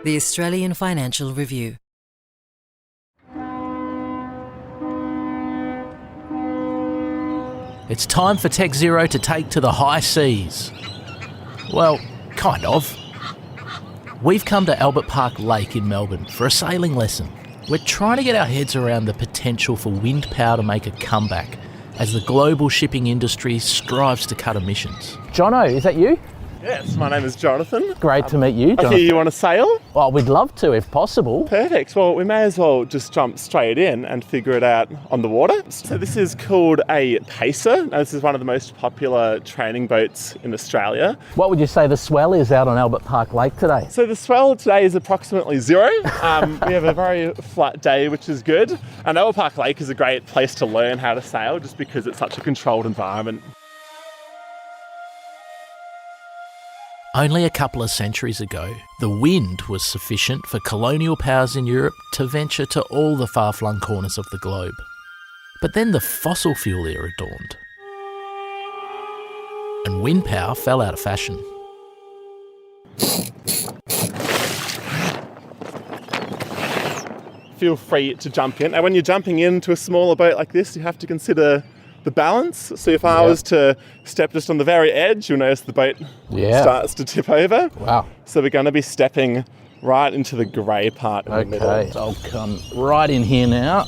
The Australian Financial Review. It's time for Tech Zero to take to the high seas. Well, kind of. We've come to Albert Park Lake in Melbourne for a sailing lesson. We're trying to get our heads around the potential for wind power to make a comeback as the global shipping industry strives to cut emissions. Jono, is that you? Yes, my name is Jonathan. Great to meet you, Jonathan. I hear you want to sail? Well, we'd love to, if possible. Perfect. Well, we may as well just jump straight in and figure it out on the water. So this is called a pacer. Now, this is one of the most popular training boats in Australia. What would you say the swell is out on Albert Park Lake today? So the swell today is approximately 0. We have a very flat day, which is good. And Albert Park Lake is a great place to learn how to sail just because it's such a controlled environment. Only a couple of centuries ago, the wind was sufficient for colonial powers in Europe to venture to all the far-flung corners of the globe. But then the fossil fuel era dawned, and wind power fell out of fashion. Feel free to jump in. And when you're jumping into a smaller boat like this, you have to consider the balance. So if I was to step just on the very edge, you'll notice the boat starts to tip over. Wow. So we're going to be stepping right into the grey part in the middle. Okay, so I'll come right in here now.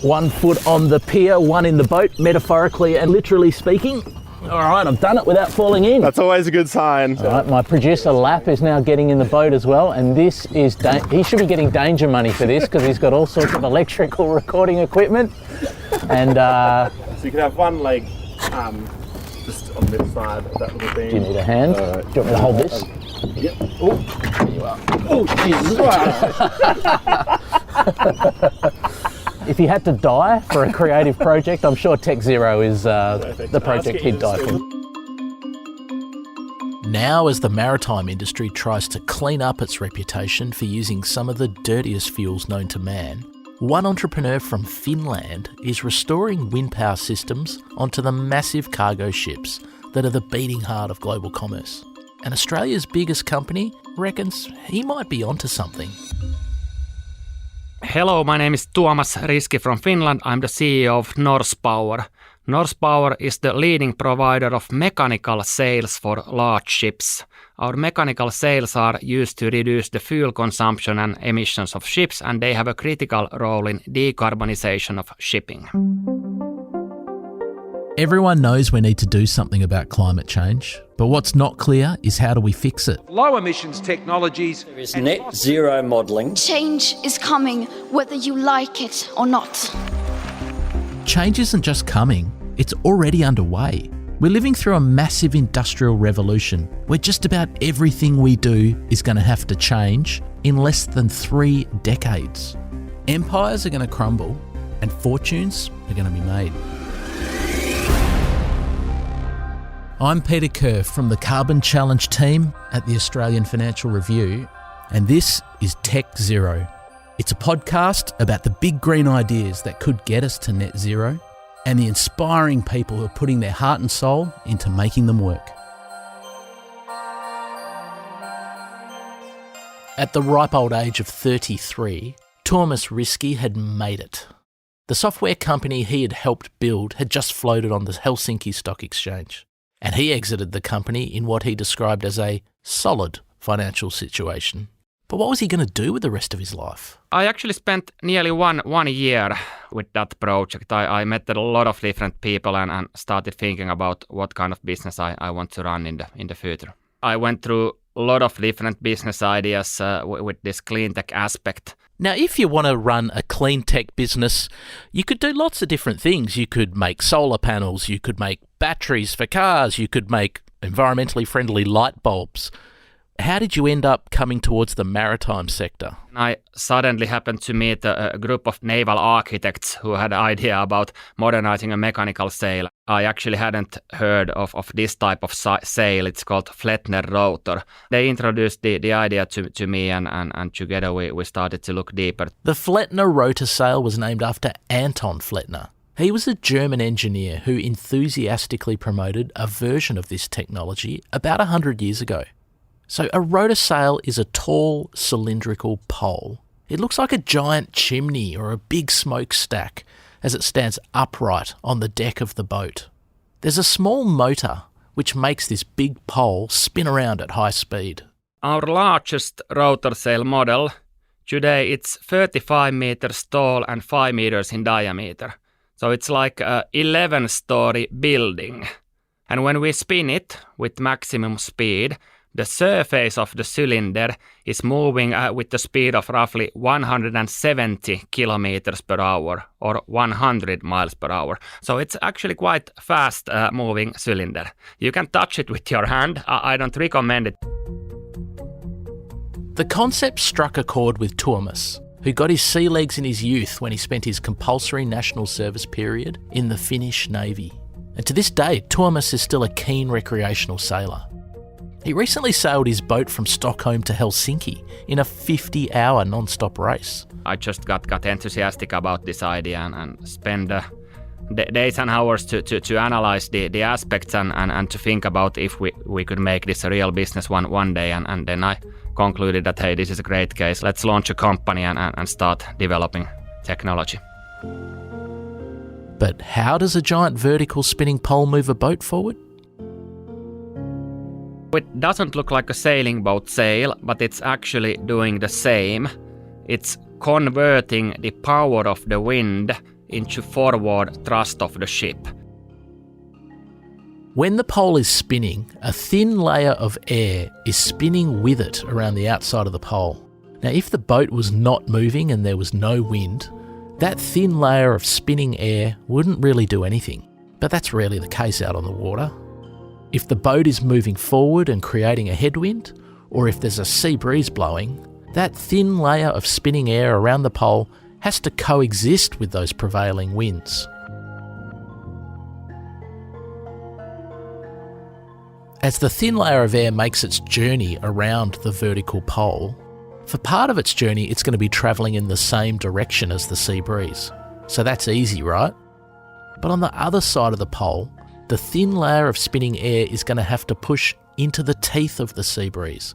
1 foot on the pier, 1 in the boat, metaphorically and literally speaking. All right, I've done it without falling in. That's always a good sign. All right, my producer Lap is now getting in the boat as well, and this is, he should be getting danger money for this because he's got all sorts of electrical recording equipment. And so you can have one leg just on this side of that little beam. do you need a hand? Do you want me to hold this? Yep. Oh, there you are. Oh, Jesus. If he had to die for a creative project, I'm sure Tech Zero is the project he'd die for. Now, as the maritime industry tries to clean up its reputation for using some of the dirtiest fuels known to man, one entrepreneur from Finland is restoring wind power systems onto the massive cargo ships that are the beating heart of global commerce. And Australia's biggest company reckons he might be onto something. Hello, my name is Tuomas Riski from Finland. I'm the CEO of Norsepower. Norsepower is the leading provider of mechanical sails for large ships. Our mechanical sails are used to reduce the fuel consumption and emissions of ships, and they have a critical role in decarbonization of shipping. Everyone knows we need to do something about climate change, but what's not clear is how do we fix it? Low emissions technologies. There is net zero modelling. Change is coming, whether you like it or not. Change isn't just coming, it's already underway. We're living through a massive industrial revolution where just about everything we do is going to have to change in less than 3 decades. Empires are going to crumble and fortunes are going to be made. I'm Peter Kerr from the Carbon Challenge team at the Australian Financial Review, and this is Tech Zero. It's a podcast about the big green ideas that could get us to net zero and the inspiring people who are putting their heart and soul into making them work. At the ripe old age of 33, Tuomas Riski had made it. The software company he had helped build had just floated on the Helsinki Stock Exchange, and he exited the company in what he described as a solid financial situation. But what was he going to do with the rest of his life? I actually spent nearly one year with that project. I met a lot of different people and started thinking about what kind of business I want to run in the future. I went through a lot of different business ideas with this clean tech aspect. Now, if you want to run a clean tech business, you could do lots of different things. You could make solar panels, you could make batteries for cars, you could make environmentally friendly light bulbs. How did you end up coming towards the maritime sector? I suddenly happened to meet a group of naval architects who had an idea about modernizing a mechanical sail. I actually hadn't heard of this type of sail. It's called Flettner rotor. They introduced the idea to me and together we started to look deeper. The Flettner rotor sail was named after Anton Flettner. He was a German engineer who enthusiastically promoted a version of this technology about 100 years ago. So a rotosail is a tall cylindrical pole. It looks like a giant chimney or a big smokestack as it stands upright on the deck of the boat. There's a small motor which makes this big pole spin around at high speed. Our largest rotor sail model, today it's 35 meters tall and 5 meters in diameter. So it's like an 11-story building. And when we spin it with maximum speed, the surface of the cylinder is moving with the speed of roughly 170 kilometers per hour or 100 miles per hour. So it's actually quite fast moving cylinder. You can touch it with your hand. I don't recommend it. The concept struck a chord with Tuomas, who got his sea legs in his youth when he spent his compulsory national service period in the Finnish Navy. And to this day, Tuomas is still a keen recreational sailor. He recently sailed his boat from Stockholm to Helsinki in a 50-hour non-stop race. I just got enthusiastic about this idea and spend days and hours to analyze the aspects and to think about if we could make this a real business one day. And then I concluded that, hey, this is a great case. Let's launch a company and start developing technology. But how does a giant vertical spinning pole move a boat forward? It doesn't look like a sailing boat sail, but it's actually doing the same. It's converting the power of the wind into forward thrust of the ship. When the pole is spinning, a thin layer of air is spinning with it around the outside of the pole. Now, if the boat was not moving and there was no wind, that thin layer of spinning air wouldn't really do anything. But that's rarely the case out on the water. If the boat is moving forward and creating a headwind, or if there's a sea breeze blowing, that thin layer of spinning air around the pole has to coexist with those prevailing winds. As the thin layer of air makes its journey around the vertical pole, for part of its journey it's going to be travelling in the same direction as the sea breeze. So that's easy, right? But on the other side of the pole, the thin layer of spinning air is going to have to push into the teeth of the sea breeze.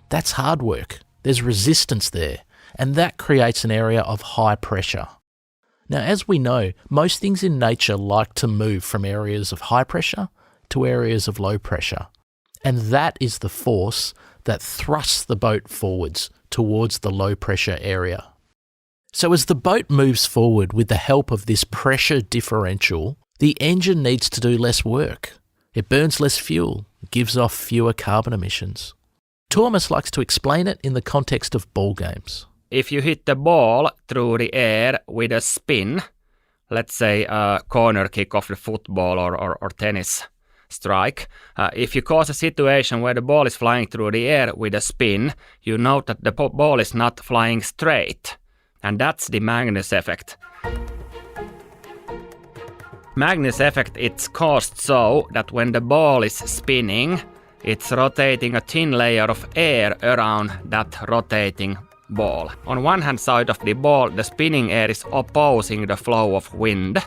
That's hard work. There's resistance there, and that creates an area of high pressure. Now, as we know, most things in nature like to move from areas of high pressure to areas of low pressure, and that is the force that thrusts the boat forwards towards the low pressure area. So as the boat moves forward with the help of this pressure differential, the engine needs to do less work. It burns less fuel, gives off fewer carbon emissions. Tuomas likes to explain it in the context of ball games. If you hit the ball through the air with a spin, let's say a corner kick of the football or tennis strike, if you cause a situation where the ball is flying through the air with a spin, you note that the ball is not flying straight. And that's the Magnus effect. Magnus effect, it's caused so that when the ball is spinning, it's rotating a thin layer of air around that rotating ball. On one hand side of the ball, the spinning air is opposing the flow of wind.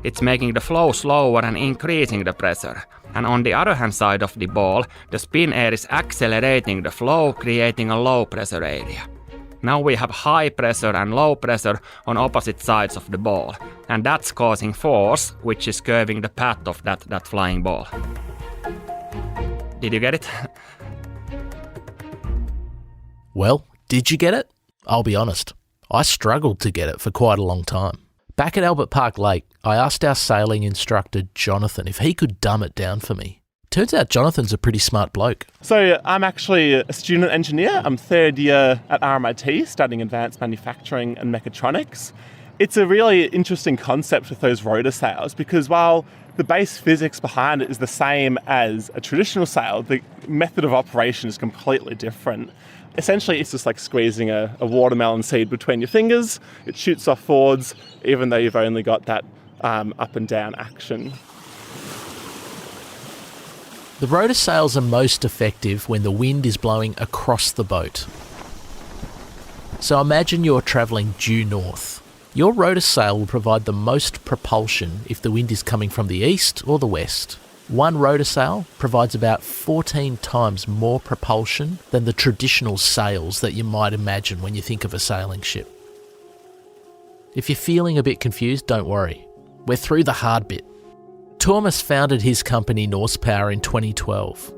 It's making the flow slower and increasing the pressure. And on the other hand side of the ball, the spin air is accelerating the flow, creating a low pressure area. Now we have high pressure and low pressure on opposite sides of the ball, and that's causing force, which is curving the path of that flying ball. Did you get it? Well, did you get it? I'll be honest, I struggled to get it for quite a long time. Back at Albert Park Lake, I asked our sailing instructor Jonathan if he could dumb it down for me. Turns out Jonathan's a pretty smart bloke. So I'm actually a student engineer. I'm third year at RMIT studying advanced manufacturing and mechatronics. It's a really interesting concept with those rotor sails because while the base physics behind it is the same as a traditional sail, the method of operation is completely different. Essentially, it's just like squeezing a watermelon seed between your fingers. It shoots off forwards, even though you've only got that up and down action. The rotor sails are most effective when the wind is blowing across the boat. So imagine you're travelling due north. Your rotor sail will provide the most propulsion if the wind is coming from the east or the west. one rotor sail provides about 14 times more propulsion than the traditional sails that you might imagine when you think of a sailing ship. If you're feeling a bit confused, don't worry. We're through the hard bit. Tuomas founded his company Norsepower in 2012,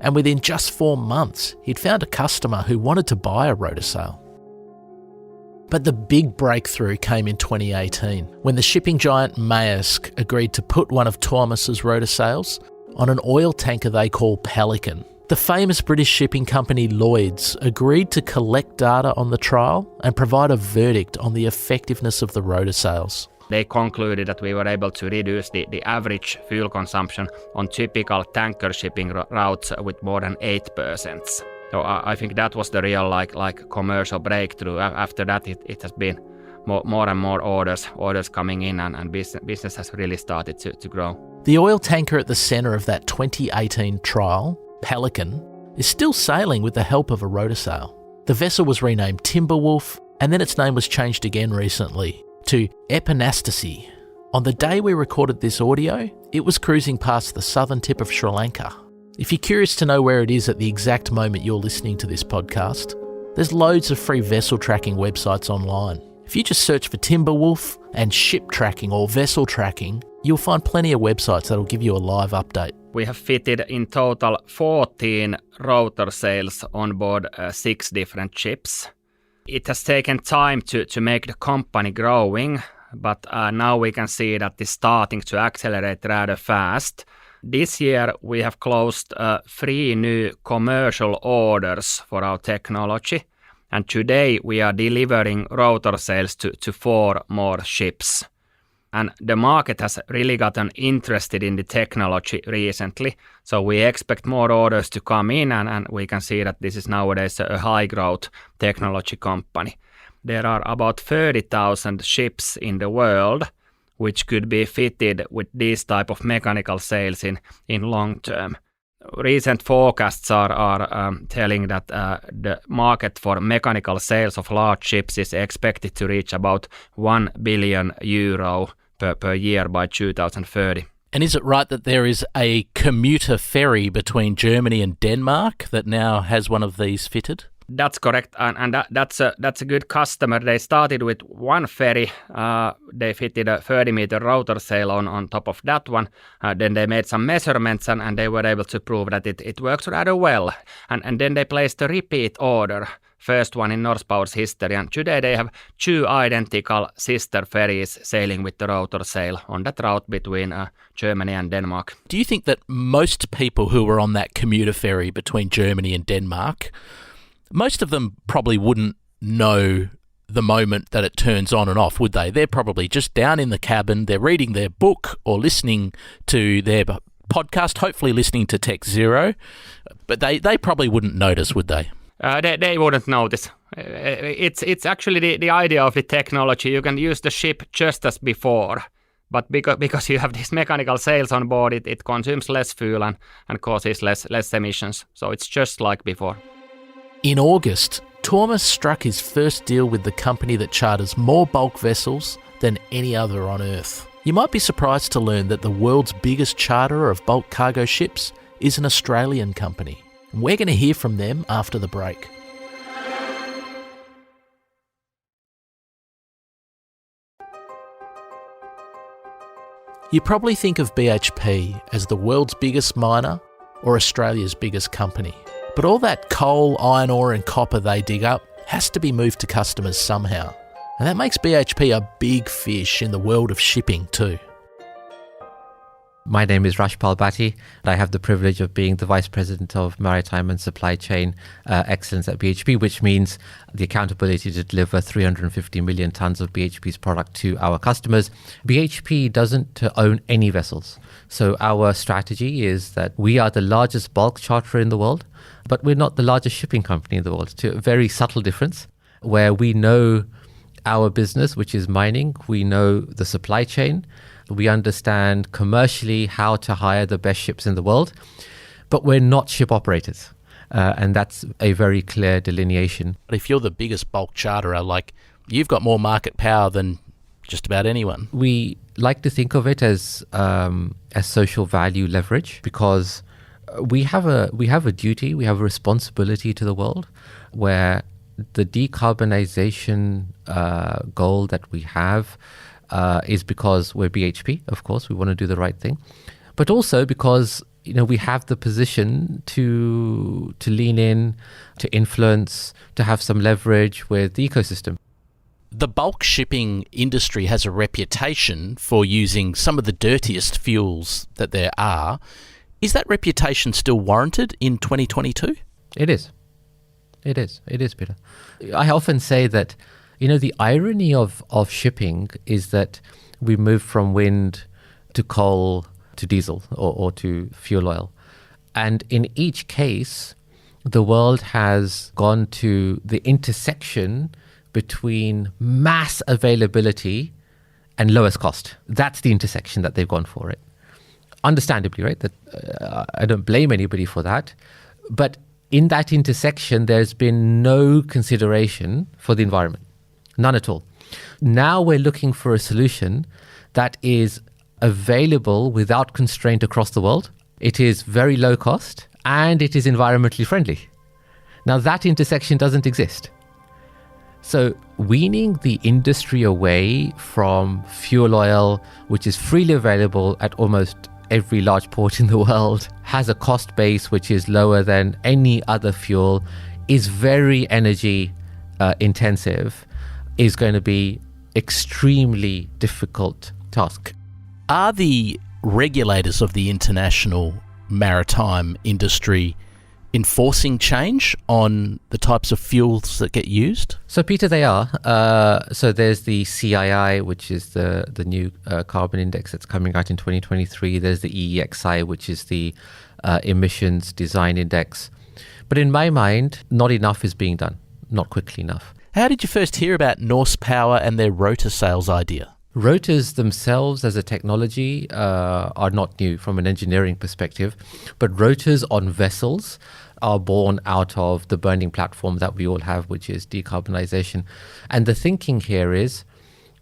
and within just 4 months, he'd found a customer who wanted to buy a rotor sail. But the big breakthrough came in 2018, when the shipping giant Maersk agreed to put one of Tuomas's rotor sails on an oil tanker they call Pelican. The famous British shipping company Lloyd's agreed to collect data on the trial and provide a verdict on the effectiveness of the rotor sails. They concluded that we were able to reduce the average fuel consumption on typical tanker shipping routes with more than 8%. So I think that was the real like commercial breakthrough. After that, it has been more and more orders coming in, and business has really started to grow. The oil tanker at the centre of that 2018 trial, Pelican, is still sailing with the help of a rotor sail. The vessel was renamed Timberwolf, and then its name was changed again recently to Epinastasy. On the day we recorded this audio, it was cruising past the southern tip of Sri Lanka. If you're curious to know where it is at the exact moment you're listening to this podcast, there's loads of free vessel tracking websites online. If you just search for Timberwolf and ship tracking or vessel tracking, you'll find plenty of websites that'll give you a live update. We have fitted in total 14 rotor sails on board 6 different ships. It has taken time to make the company growing, but now we can see that it's starting to accelerate rather fast. This year we have closed 3 new commercial orders for our technology, and today we are delivering rotor sails to 4 more ships. And the market has really gotten interested in the technology recently, so we expect more orders to come in, and we can see that this is nowadays a high-growth technology company. There are about 30,000 ships in the world which could be fitted with these type of mechanical sails in long term. Recent forecasts are telling that the market for mechanical sails of large ships is expected to reach about €1 billion per year by 2030. And is it right that there is a commuter ferry between Germany and Denmark that now has one of these fitted? That's correct, and that's a good customer. They started with one ferry. They fitted a 30-meter rotor sail on top of that one. Then they made some measurements, and they were able to prove that it works rather well. And then they placed a repeat order, first one in Norsepower's history. And today they have 2 identical sister ferries sailing with the rotor sail on that route between Germany and Denmark. Do you think that most people who were on that commuter ferry between Germany and Denmark, most of them probably wouldn't know the moment that it turns on and off, would they? They're probably just down in the cabin, they're reading their book or listening to their podcast, hopefully listening to Tech Zero, but they probably wouldn't notice, would they? They wouldn't notice. It's actually the idea of the technology. You can use the ship just as before, but because you have these mechanical sails on board, it consumes less fuel and causes less emissions. So it's just like before. In August, Tuomas struck his first deal with the company that charters more bulk vessels than any other on Earth. You might be surprised to learn that the world's biggest charterer of bulk cargo ships is an Australian company. And we're going to hear from them after the break. You probably think of BHP as the world's biggest miner or Australia's biggest company. But all that coal, iron ore and copper they dig up has to be moved to customers somehow. And that makes BHP a big fish in the world of shipping too. My name is Rashpal Bhatti, and I have the privilege of being the Vice President of Maritime and Supply Chain Excellence at BHP, which means the accountability to deliver 350 million tonnes of BHP's product to our customers. BHP doesn't own any vessels. So our strategy is that we are the largest bulk charterer in the world, but we're not the largest shipping company in the world. It's a very subtle difference where we know our business, which is mining, we know the supply chain, we understand commercially how to hire the best ships in the world, but we're not ship operators. And that's a very clear delineation. But if you're the biggest bulk charterer, like, you've got more market power than just about anyone. We like to think of it as social value leverage, because we have a duty, we have a responsibility to the world, where the decarbonization goal that we have is because we're BHP, of course, we want to do the right thing, but also because we have the position to lean in, to influence, to have some leverage with the ecosystem. The bulk shipping industry has a reputation for using some of the dirtiest fuels that there are. Is that reputation still warranted in 2022? It is. It is, Peter. I often say that, the irony of shipping is that we move from wind to coal to diesel or to fuel oil. And in each case, the world has gone to the intersection between mass availability and lowest cost. That's the intersection that they've gone for it. Understandably, right? That I don't blame anybody for that. But in that intersection, there's been no consideration for the environment. None at all. Now we're looking for a solution that is available without constraint across the world. It is very low cost and it is environmentally friendly. Now that intersection doesn't exist. So weaning the industry away from fuel oil, which is freely available at almost every large port in the world, has a cost base which is lower than any other fuel, is very energy intensive, is going to be extremely difficult task. Are the regulators of the international maritime industry enforcing change on the types of fuels that get used? So, Peter, they are. So there's the CII, which is the new carbon index that's coming out in 2023. There's the EEXI, which is the emissions design index. But in my mind, not enough is being done, not quickly enough. How did you first hear about Norse Power and their rotor sails idea? Rotors themselves as a technology are not new from an engineering perspective, but rotors on vessels are born out of the burning platform that we all have, which is decarbonization. And the thinking here is,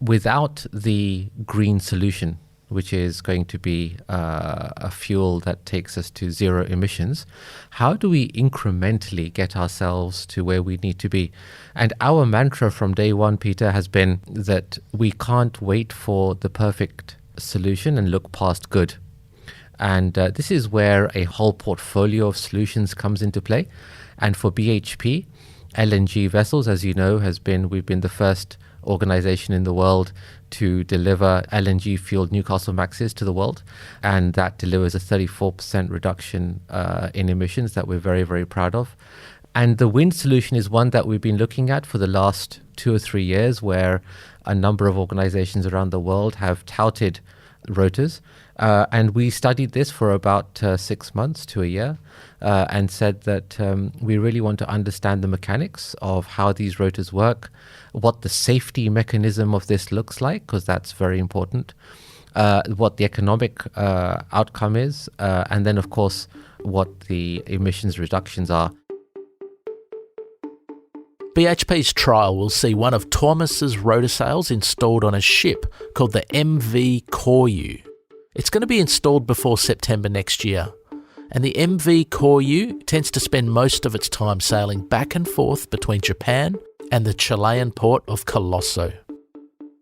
without the green solution, which is going to be a fuel that takes us to zero emissions, how do we incrementally get ourselves to where we need to be? And our mantra from day one, Peter, has been that we can't wait for the perfect solution and look past good. And this is where a whole portfolio of solutions comes into play. And for BHP, LNG vessels, as you know, we've been the first organization in the world to deliver LNG-fueled Newcastle Maxes to the world. And that delivers a 34% reduction in emissions that we're very, very proud of. And the wind solution is one that we've been looking at for the last 2 or 3 years, where a number of organizations around the world have touted rotors. And we studied this for about 6 months to a year and said that we really want to understand the mechanics of how these rotors work, what the safety mechanism of this looks like, because that's very important, what the economic outcome is, and then, of course, what the emissions reductions are. BHP's trial will see one of Thomas's rotor sails installed on a ship called the MV Koryu. It's going to be installed before September next year. And the MV Koryu tends to spend most of its time sailing back and forth between Japan and the Chilean port of Colosso.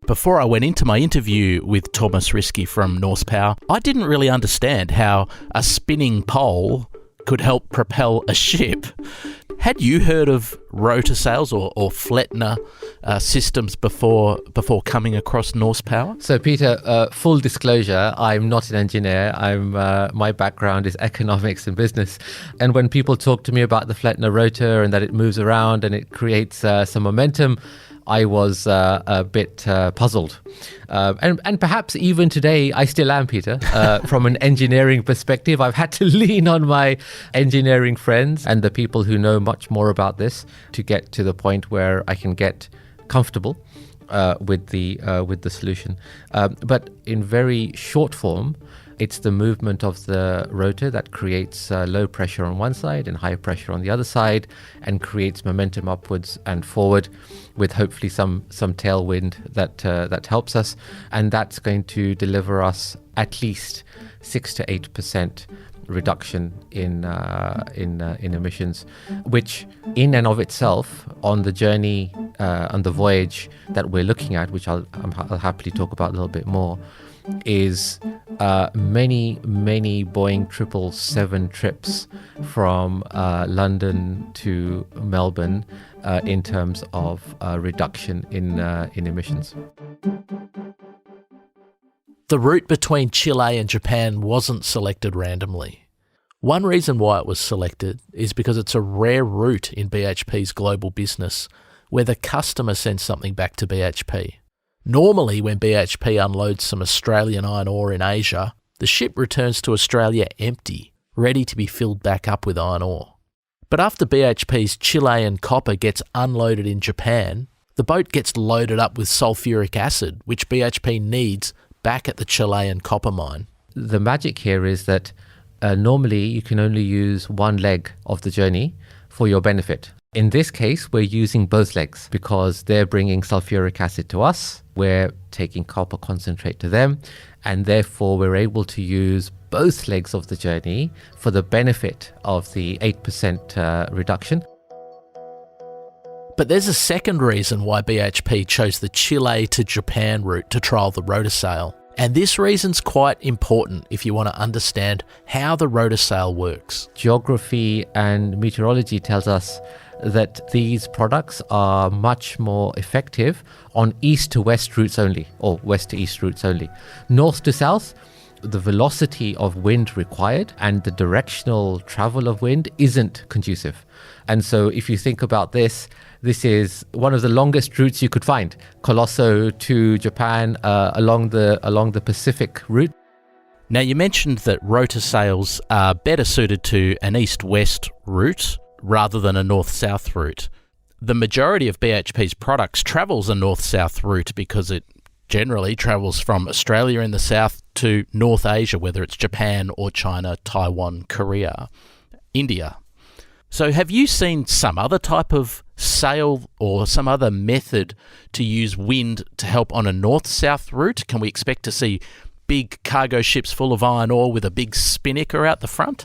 Before I went into my interview with Thomas Risky from Norse Power, I didn't really understand how a spinning pole could help propel a ship. Had you heard of rotor sails or Flettner systems before coming across Norse Power? So, Peter, full disclosure, I'm not an engineer. My background is economics and business. And when people talk to me about the Flettner rotor and that it moves around and it creates some momentum, I was a bit puzzled. And perhaps even today, I still am, Peter. From an engineering perspective, I've had to lean on my engineering friends and the people who know much more about this to get to the point where I can get comfortable with the solution. But in very short form, It's the movement of the rotor that creates low pressure on one side and high pressure on the other side, and creates momentum upwards and forward, with hopefully some tailwind that helps us, and that's going to deliver us at least 6 to 8% reduction in emissions, which in and of itself, on the journey, on the voyage that we're looking at, which I'll happily talk about a little bit more, is many Boeing 777 trips from London to Melbourne in terms of reduction in emissions. The route between Chile and Japan wasn't selected randomly. One reason why it was selected is because it's a rare route in BHP's global business where the customer sends something back to BHP. Normally, when BHP unloads some Australian iron ore in Asia, the ship returns to Australia empty, ready to be filled back up with iron ore. But after BHP's Chilean copper gets unloaded in Japan, the boat gets loaded up with sulfuric acid, which BHP needs back at the Chilean copper mine. The magic here is that normally you can only use one leg of the journey for your benefit. In this case, we're using both legs because they're bringing sulfuric acid to us, we're taking copper concentrate to them, and therefore we're able to use both legs of the journey for the benefit of the 8% reduction. But there's a second reason why BHP chose the Chile to Japan route to trial the rotor sail. And this reason's quite important if you want to understand how the rotor sail works. Geography and meteorology tells us that these products are much more effective on east to west routes only, or west to east routes only. North to south, the velocity of wind required and the directional travel of wind isn't conducive. And so if you think about this is one of the longest routes you could find, Colosso to Japan, along the Pacific route. Now, you mentioned that rotor sails are better suited to an east-west route rather than a north-south route. The majority of BHP's products travels a north-south route because it generally travels from Australia in the south to North Asia, whether it's Japan or China, Taiwan, Korea, India. So have you seen some other type of sail or some other method to use wind to help on a north-south route? Can we expect to see big cargo ships full of iron ore with a big spinnaker out the front?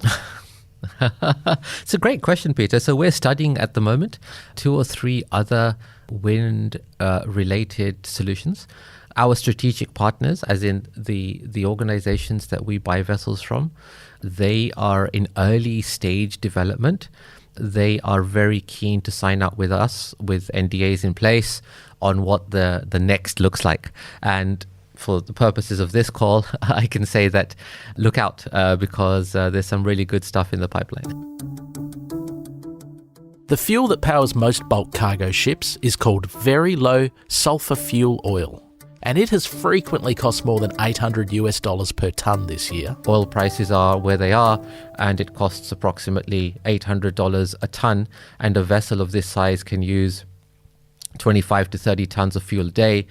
It's a great question, Peter. So we're studying at the moment 2 or 3 other wind-related solutions. Our strategic partners, as in the organizations that we buy vessels from, they are in early stage development. They are very keen to sign up with us with NDAs in place on what the next looks like. And for the purposes of this call, I can say that look out because there's some really good stuff in the pipeline. The fuel that powers most bulk cargo ships is called very low sulfur fuel oil, and it has frequently cost more than $800 per tonne this year. Oil prices are where they are, and it costs approximately $800 a tonne, and a vessel of this size can use 25 to 30 tonnes of fuel a day.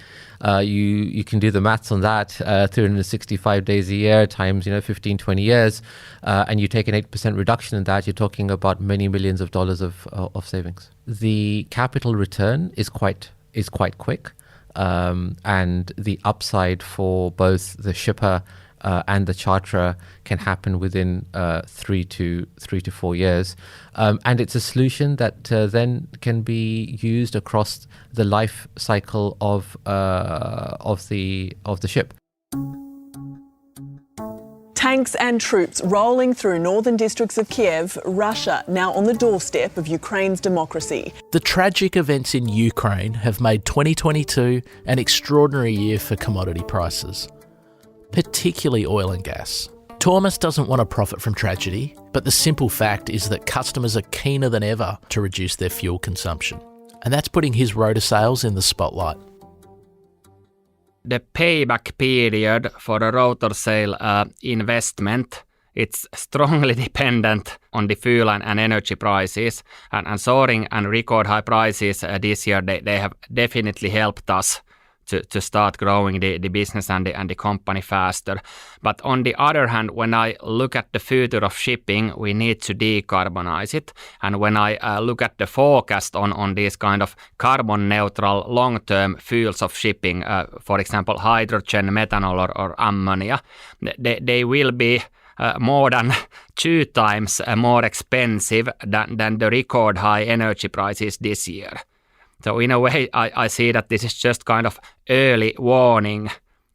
You can do the maths on that, 365 days a year times 15, 20 years, and you take an 8% reduction in that, you're talking about many millions of dollars of savings. The capital return is quite quick, and the upside for both the shipper and the charterer can happen within 3 to 4 years, and it's a solution that then can be used across the life cycle of the ship. Tanks and troops rolling through northern districts of Kiev, Russia now on the doorstep of Ukraine's democracy. The tragic events in Ukraine have made 2022 an extraordinary year for commodity prices, particularly oil and gas. Thomas doesn't want to profit from tragedy, but the simple fact is that customers are keener than ever to reduce their fuel consumption. And that's putting his rotor sails in the spotlight. The payback period for a rotor sail investment, it's strongly dependent on the fuel and energy prices. And soaring and record high prices this year, they have definitely helped us to start growing the business and the company faster. But on the other hand, when I look at the future of shipping, we need to decarbonize it. And when I look at the forecast on these kind of carbon neutral long-term fuels of shipping, for example, hydrogen, methanol or ammonia, they will be more than 2 times more expensive than the record high energy prices this year. So in a way, I see that this is just kind of early warning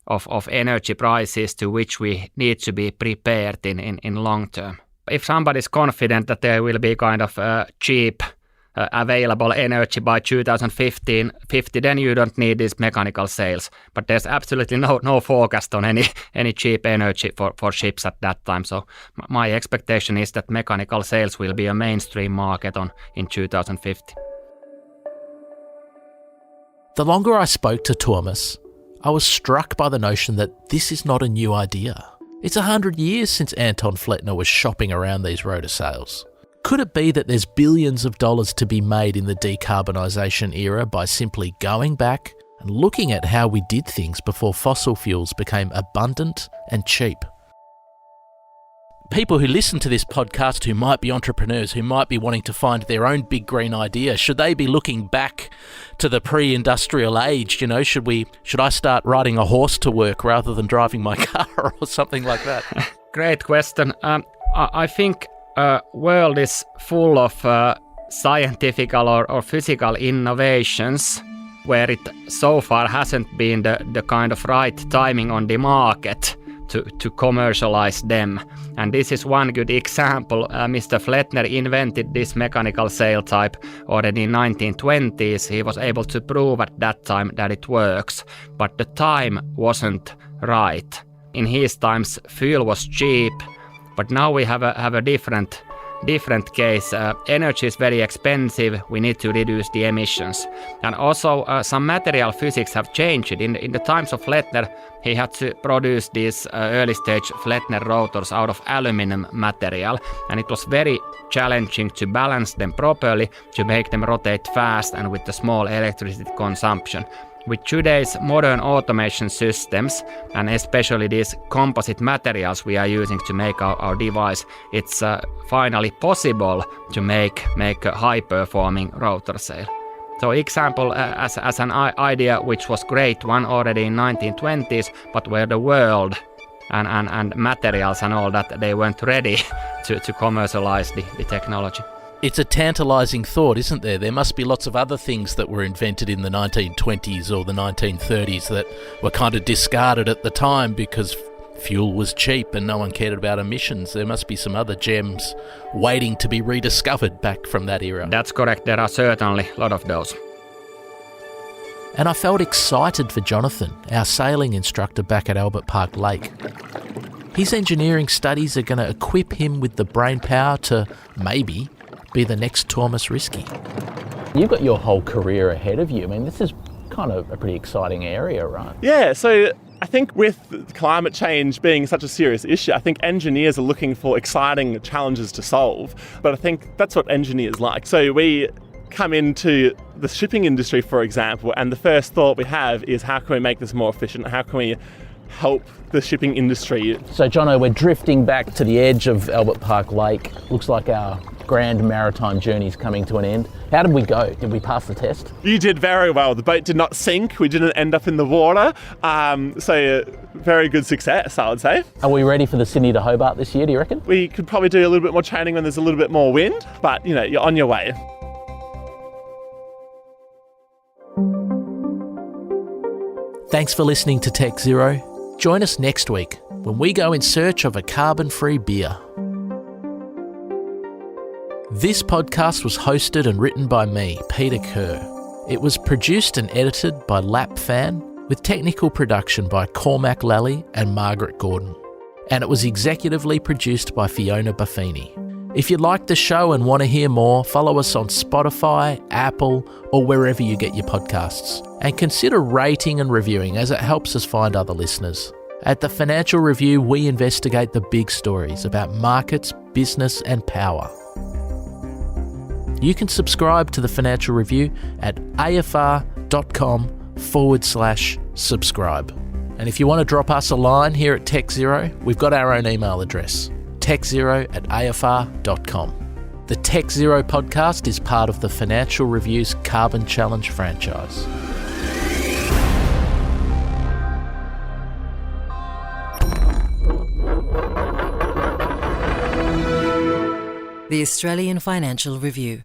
of energy prices to which we need to be prepared in long term. If somebody is confident that there will be kind of cheap available energy by 2050, then you don't need these mechanical sails. But there's absolutely no forecast on any cheap energy for ships at that time. So my expectation is that mechanical sails will be a mainstream market in 2050. The longer I spoke to Tuomas, I was struck by the notion that this is not a new idea. It's 100 years since Anton Flettner was shopping around these rotor sails. Could it be that there's billions of dollars to be made in the decarbonisation era by simply going back and looking at how we did things before fossil fuels became abundant and cheap? People who listen to this podcast who might be entrepreneurs, who might be wanting to find their own big green idea, should they be looking back to the pre-industrial age? You know, should I start riding a horse to work rather than driving my car or something like that? Great question. I think world is full of scientific or physical innovations where it so far hasn't been the kind of right timing on the market to commercialize them. And this is one good example. Mr. Flettner invented this mechanical sail type already in 1920s. He was able to prove at that time that it works, but the time wasn't right. In his times, fuel was cheap, but now we have a different case. Energy is very expensive. We need to reduce the emissions. And also some material physics have changed. In the times of Flettner, he had to produce these early stage Flettner rotors out of aluminum material. And it was very challenging to balance them properly, to make them rotate fast and with a small electricity consumption. With today's modern automation systems, and especially these composite materials we are using to make our device, it's finally possible to make a high-performing rotor sail. So example as an idea which was great one already in 1920s, but where the world and materials and all that, they weren't ready to commercialize the technology. It's a tantalising thought, isn't there? There must be lots of other things that were invented in the 1920s or the 1930s that were kind of discarded at the time because fuel was cheap and no one cared about emissions. There must be some other gems waiting to be rediscovered back from that era. That's correct. There are certainly a lot of those. And I felt excited for Jonathan, our sailing instructor back at Albert Park Lake. His engineering studies are going to equip him with the brainpower to maybe be the next Tuomas Risky. You've got your whole career ahead of you. I mean, this is kind of a pretty exciting area, right? Yeah, so I think with climate change being such a serious issue, I think engineers are looking for exciting challenges to solve. But I think that's what engineers like. So we come into the shipping industry, for example, and the first thought we have is how can we make this more efficient? How can we help the shipping industry? So, Jono, we're drifting back to the edge of Albert Park Lake. Looks like our grand maritime journey is coming to an end. How did we go? Did we pass the test? You did very well. The boat did not sink. We didn't end up in the water. So very good success, I would say. Are we ready for the Sydney to Hobart this year, do you reckon? We could probably do a little bit more training when there's a little bit more wind, but you know, you're on your way. Thanks for listening to Tech Zero. Join us next week when we go in search of a carbon-free beer. This podcast was hosted and written by me, Peter Kerr. It was produced and edited by Lap Fan, with technical production by Cormac Lally and Margaret Gordon. And it was executively produced by Fiona Buffini. If you like the show and want to hear more, follow us on Spotify, Apple, or wherever you get your podcasts. And consider rating and reviewing as it helps us find other listeners. At the Financial Review, we investigate the big stories about markets, business, and power. You can subscribe to the Financial Review at afr.com/ subscribe. And if you want to drop us a line here at Tech Zero, we've got our own email address, techzero@afr.com. The Tech Zero podcast is part of the Financial Review's Carbon Challenge franchise. The Australian Financial Review.